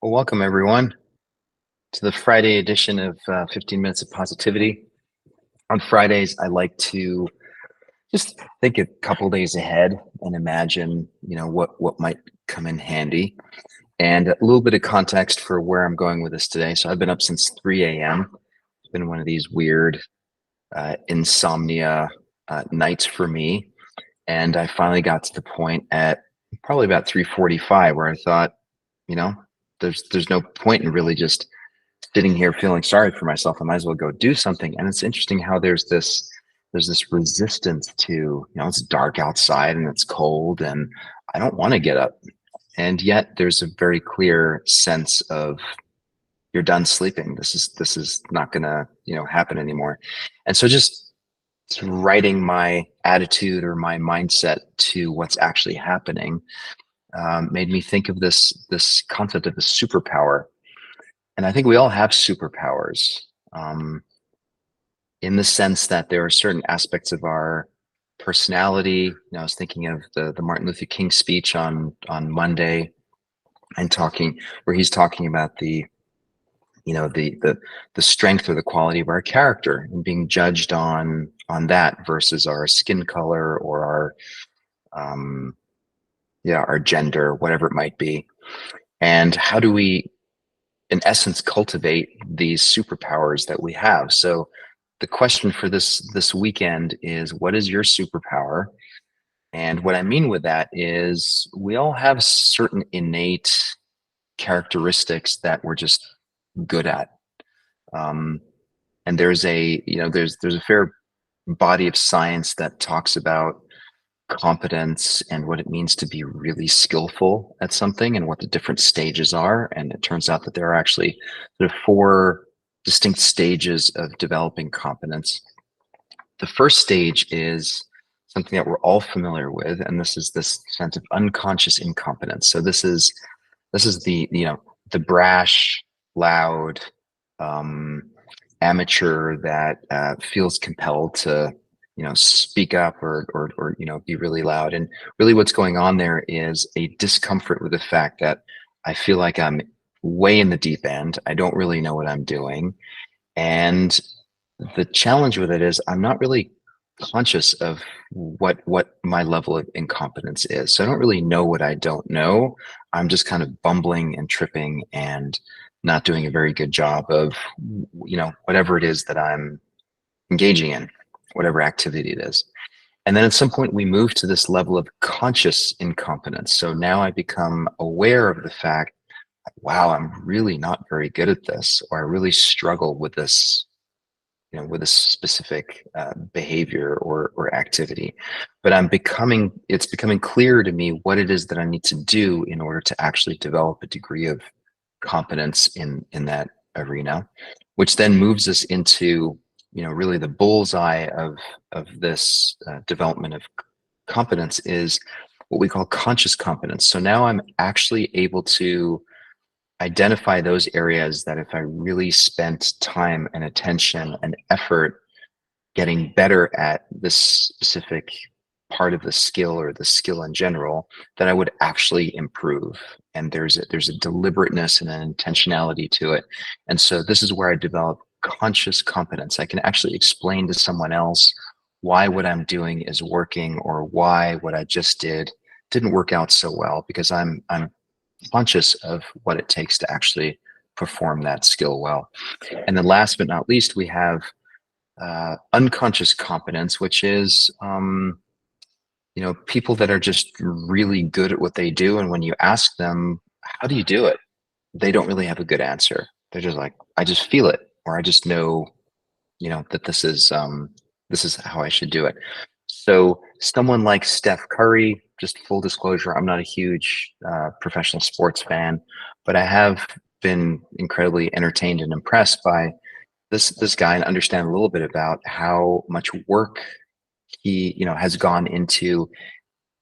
Well, welcome everyone to the Friday edition of 15 Minutes of Positivity. On Fridays, I like to just think a couple days ahead and imagine, what might come in handy. And a little bit of context for where I'm going with this today. So I've been up since 3 a.m. It's been one of these weird insomnia nights for me. And I finally got to the point at probably about 3:45 where I thought, you know, there's no point in really just sitting here feeling sorry for myself. I might as well go do something. And it's interesting how there's this resistance to, it's dark outside and it's cold and I don't want to get up. And yet there's a very clear sense of you're done sleeping. This is not gonna, happen anymore. And so just writing my attitude or my mindset to what's actually happening made me think of this concept of a superpower. And I think we all have superpowers, um, in the sense that there are certain aspects of our personality. I was thinking of the Martin Luther King speech on Monday, and talking where he's talking about the strength or the quality of our character and being judged on that versus our skin color or um, our gender, whatever it might be. And how do we, in essence, cultivate these superpowers that we have? So the question for this weekend is, what is your superpower? And what I mean with that is we all have certain innate characteristics that we're just good at. Um, and there's a fair body of science that talks about competence and what it means to be really skillful at something and what the different stages are. And it turns out that there are actually four distinct stages of developing competence. The first stage is something that we're all familiar with, and this is this sense of unconscious incompetence. So this is the brash, loud, um, amateur that feels compelled to speak up or be really loud. And really what's going on there is a discomfort with the fact that I feel like I'm way in the deep end. I don't really know what I'm doing. And the challenge with it is I'm not really conscious of what my level of incompetence is. So I don't really know what I don't know. I'm just kind of bumbling and tripping and not doing a very good job of whatever it is that I'm engaging in, whatever activity it is. And then at some point we move to this level of conscious incompetence. So now I become aware of the fact, wow, I'm really not very good at this, or I really struggle with this, with a specific behavior or activity. But it's becoming clear to me what it is that I need to do in order to actually develop a degree of competence in that arena, which then moves us into, really the bullseye of this development of competence is what we call conscious competence. So now I'm actually able to identify those areas that if I really spent time and attention and effort getting better at this specific part of the skill or the skill in general, that I would actually improve. And there's a deliberateness and an intentionality to it. And so this is where I develop conscious competence. I can actually explain to someone else why what I'm doing is working, or why what I just didn't work out so well, because I'm conscious of what it takes to actually perform that skill well. And then last but not least, we have unconscious competence, which is people that are just really good at what they do. And when you ask them, how do you do it? They don't really have a good answer. They're just like, I just feel it, or I just know, that this is how I should do it. So someone like Steph Curry, just full disclosure, I'm not a huge professional sports fan, but I have been incredibly entertained and impressed by this guy, and understand a little bit about how much work he has gone into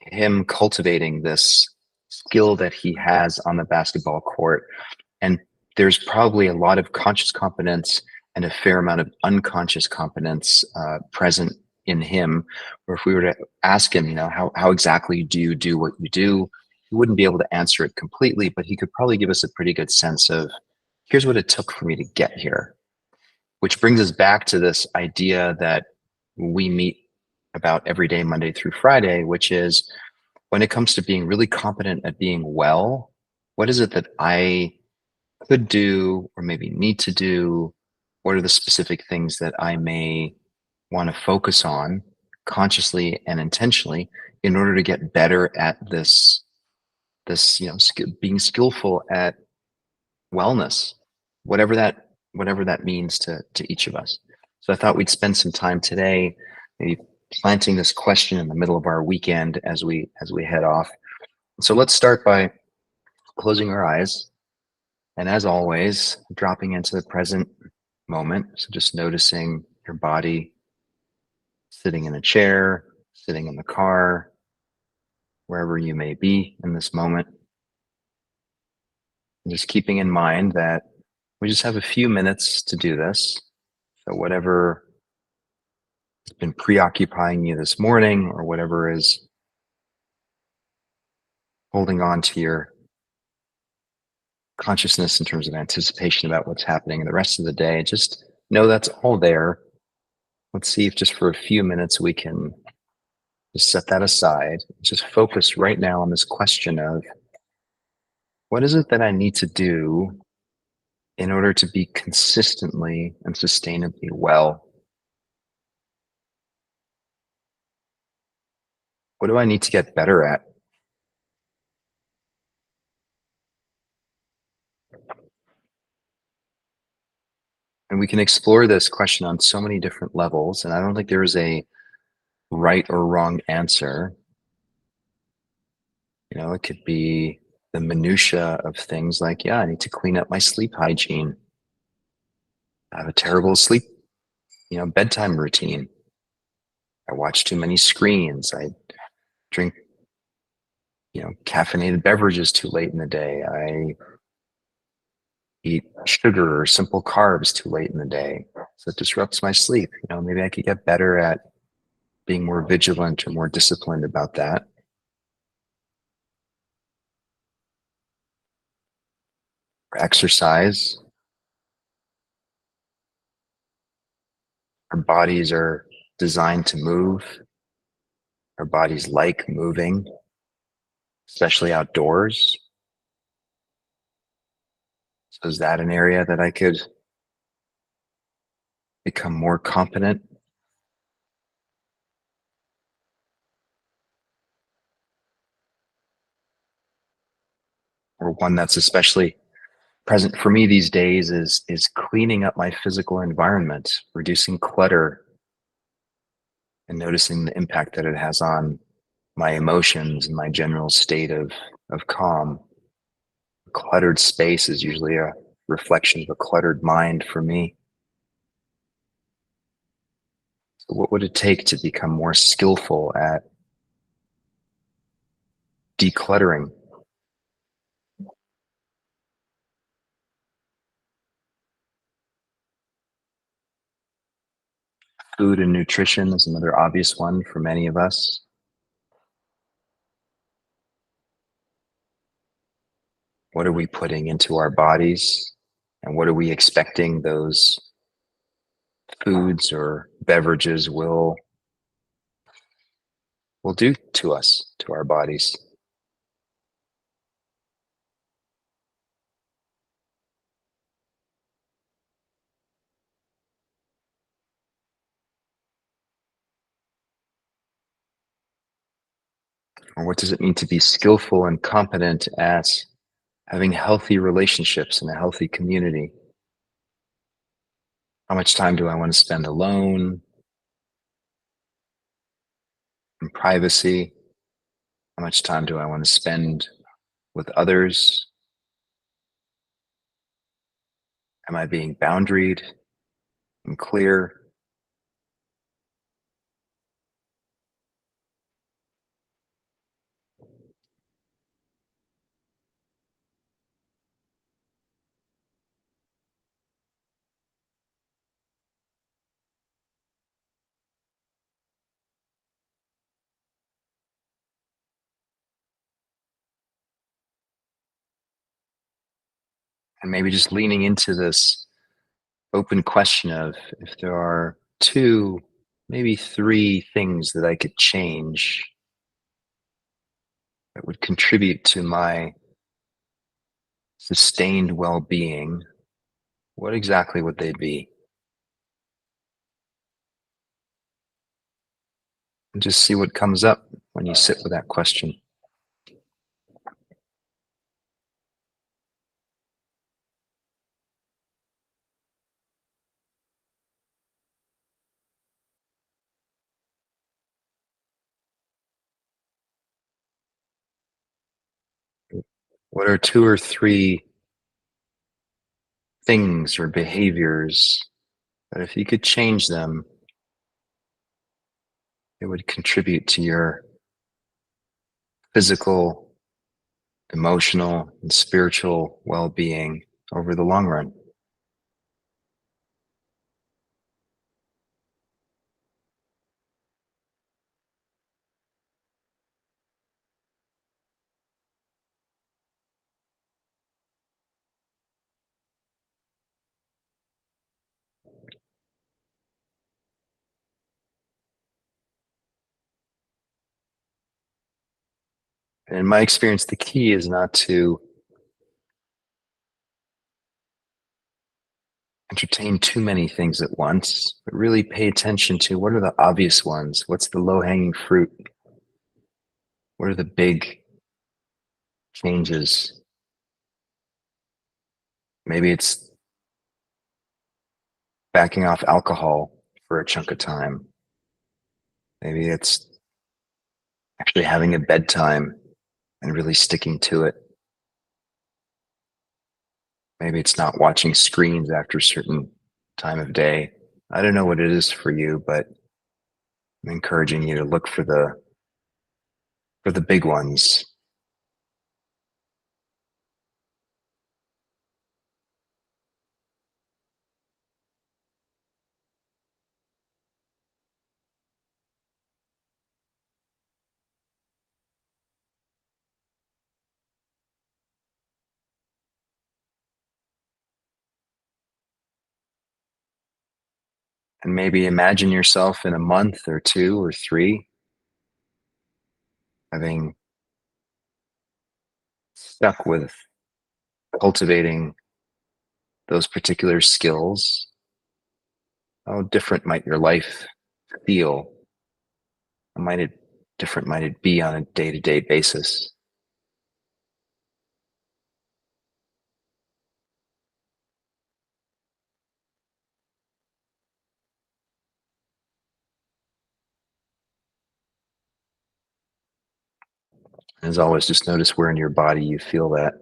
him cultivating this skill that he has on the basketball court. And there's probably a lot of conscious competence and a fair amount of unconscious competence present in him. Or if we were to ask him, how exactly do you do what you do? he wouldn't be able to answer it completely, but he could probably give us a pretty good sense of here's what it took for me to get here. Which brings us back to this idea that we meet about every day, Monday through Friday, which is when it comes to being really competent at being well, what is it that I could do or maybe need to do? What are the specific things that I may want to focus on consciously and intentionally in order to get better at being skillful at wellness, whatever that means to each of us. So I thought we'd spend some time today, maybe planting this question in the middle of our weekend as we head off. So let's start by closing our eyes, and as always, dropping into the present moment. So just noticing your body, sitting in a chair, sitting in the car, wherever you may be in this moment. And just keeping in mind that we just have a few minutes to do this. So whatever has been preoccupying you this morning, or whatever is holding on to your consciousness in terms of anticipation about what's happening in the rest of the day, just know that's all there. Let's see if just for a few minutes we can just set that aside, just focus right now on this question of what is it that I need to do in order to be consistently and sustainably well? What do I need to get better at? And we can explore this question on so many different levels. And I don't think there is a right or wrong answer. It could be the minutia of things like, yeah, I need to clean up my sleep hygiene. I have a terrible sleep, bedtime routine. I watch too many screens. I drink, caffeinated beverages too late in the day. I eat sugar or simple carbs too late in the day. So it disrupts my sleep. Maybe I could get better at being more vigilant or more disciplined about that. Or exercise. Our bodies are designed to move. Our bodies like moving, especially outdoors. So is that an area that I could become more competent, or one that's especially present for me these days is cleaning up my physical environment, reducing clutter, and noticing the impact that it has on my emotions and my general state of calm. A cluttered space is usually a reflection of a cluttered mind for me. So what would it take to become more skillful at decluttering? Food and nutrition is another obvious one for many of us. What are we putting into our bodies? And what are we expecting those foods or beverages will do to us, to our bodies? Or what does it mean to be skillful and competent at having healthy relationships in a healthy community? How much time do I want to spend alone, in privacy? How much time do I want to spend with others? Am I being boundaried and clear? And maybe just leaning into this open question of if there are two, maybe three things that I could change that would contribute to my sustained well-being, what exactly would they be? And just see what comes up when you sit with that question. What are two or three things or behaviors that if you could change them, it would contribute to your physical, emotional, and spiritual well-being over the long run? And in my experience, the key is not to entertain too many things at once, but really pay attention to what are the obvious ones? What's the low-hanging fruit? What are the big changes? Maybe it's backing off alcohol for a chunk of time. Maybe it's actually having a bedtime and really sticking to it. Maybe it's not watching screens after a certain time of day. I don't know what it is for you, but I'm encouraging you to look for the big ones. And maybe imagine yourself in a month or two or three having stuck with cultivating those particular skills. How different might your life feel? How different might it be on a day-to-day basis? As always, just notice where in your body you feel that.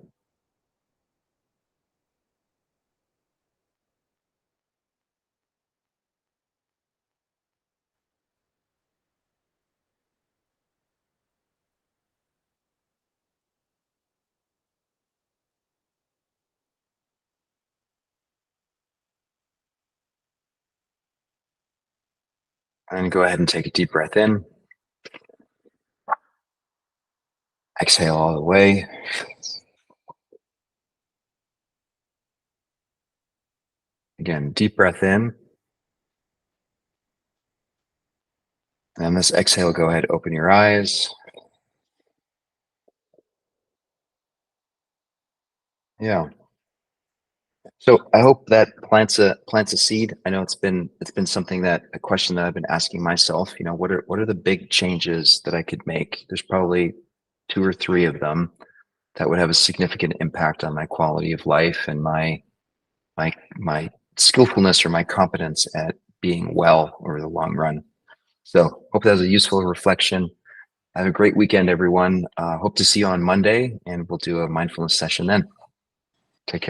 And go ahead and take a deep breath in. Exhale all the way. Again, deep breath in. And on this exhale, go ahead, open your eyes. Yeah. So I hope that plants a seed. I know it's been something that a question that I've been asking myself. What are the big changes that I could make? There's probably two or three of them that would have a significant impact on my quality of life and my skillfulness or my competence at being well over the long run. So hope that was a useful reflection. Have a great weekend, everyone. Hope to see you on Monday, and we'll do a mindfulness session then. Take care.